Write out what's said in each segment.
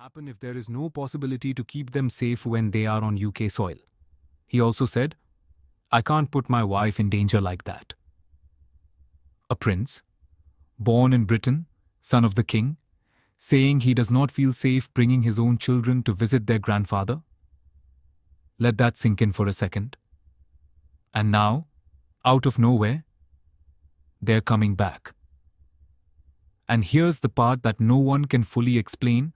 happen if there is no possibility to keep them safe when they are on UK soil. He also said, I can't put my wife in danger like that. A prince, born in Britain, son of the king, saying he does not feel safe bringing his own children to visit their grandfather? Let that sink in for a second. And now, out of nowhere, they're coming back. And here's the part that no one can fully explain.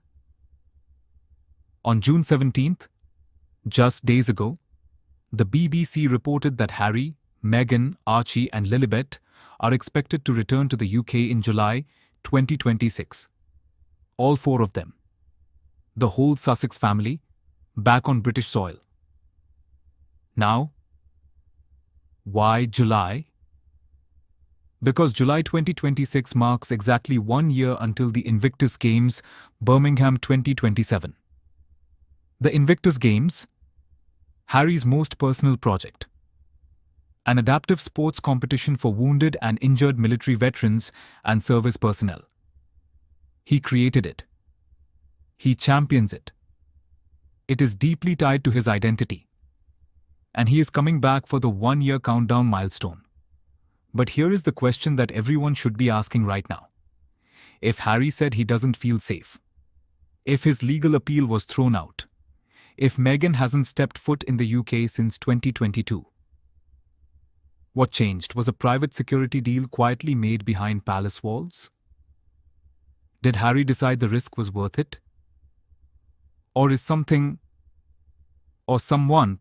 On June 17th, just days ago, the BBC reported that Harry, Meghan, Archie and Lilibet are expected to return to the UK in July 2026. All four of them. The whole Sussex family, back on British soil. Now, why July? Because July 2026 marks exactly 1 year until the Invictus Games, Birmingham 2027. The Invictus Games, Harry's most personal project. An adaptive sports competition for wounded and injured military veterans and service personnel. He created it. He champions it. It is deeply tied to his identity. And he is coming back for the 1-year countdown milestone. But here is the question that everyone should be asking right now. If Harry said he doesn't feel safe, if his legal appeal was thrown out, if Meghan hasn't stepped foot in the UK since 2022, what changed? Was a private security deal quietly made behind palace walls? Did Harry decide the risk was worth it? Or is something or someone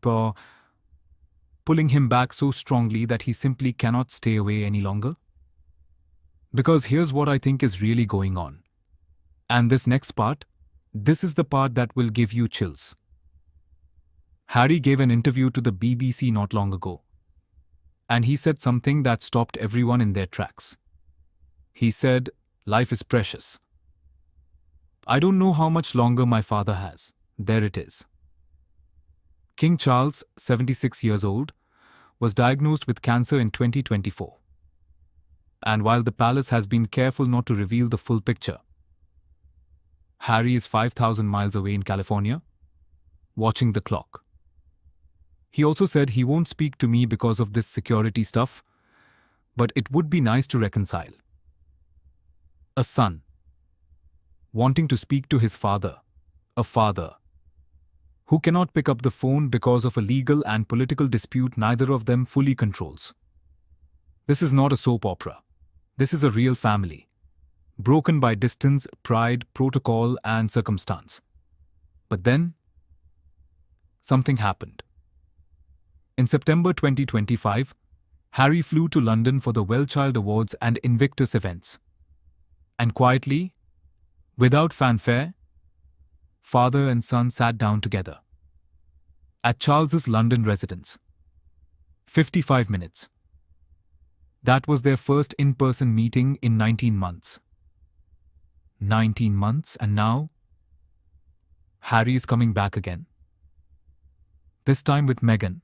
pulling him back so strongly that he simply cannot stay away any longer? Because here's what I think is really going on. And this next part, this is the part that will give you chills. Harry gave an interview to the BBC not long ago. And he said something that stopped everyone in their tracks. He said, life is precious. I don't know how much longer my father has. There it is. King Charles, 76 years old, was diagnosed with cancer in 2024. And while the palace has been careful not to reveal the full picture, Harry is 5,000 miles away in California, watching the clock. He also said he won't speak to me because of this security stuff, but it would be nice to reconcile. A son wanting to speak to his father, a father who cannot pick up the phone because of a legal and political dispute neither of them fully controls. This is not a soap opera. This is a real family, broken by distance, pride, protocol, and circumstance. But then, something happened. In September 2025, Harry flew to London for the Wellchild Awards and Invictus events. And quietly, without fanfare, father and son sat down together. At Charles's London residence. 55 minutes. That was their first in-person meeting in 19 months. 19 months, and now Harry is coming back again. This time with Meghan.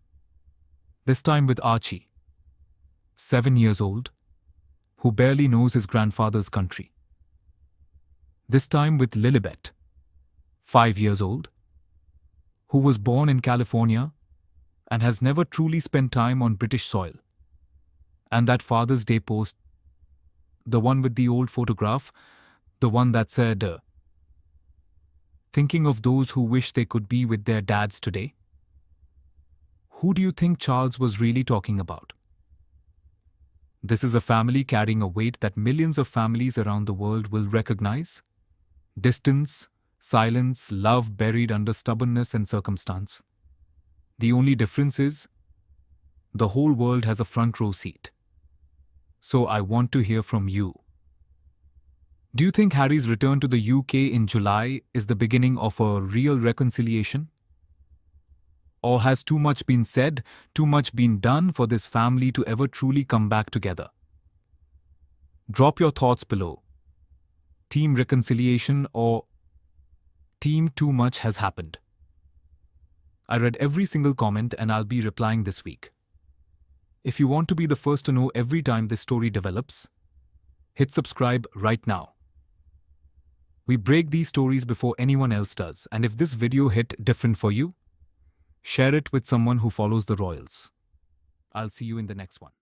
This time with Archie, 7 years old, who barely knows his grandfather's country. This time with Lilibet, 5 years old, who was born in California and has never truly spent time on British soil. And that Father's Day post, the one with the old photograph, the one that said, thinking of those who wish they could be with their dads today. Who do you think Charles was really talking about? This is a family carrying a weight that millions of families around the world will recognize. Distance, silence, love buried under stubbornness and circumstance. The only difference is, the whole world has a front row seat. So I want to hear from you. Do you think Harry's return to the UK in July is the beginning of a real reconciliation? Or has too much been said, too much been done for this family to ever truly come back together? Drop your thoughts below. Team reconciliation or team too much has happened? I read every single comment and I'll be replying this week. If you want to be the first to know every time this story develops, hit subscribe right now. We break these stories before anyone else does, and if this video hit different for you, share it with someone who follows the royals. I'll see you in the next one.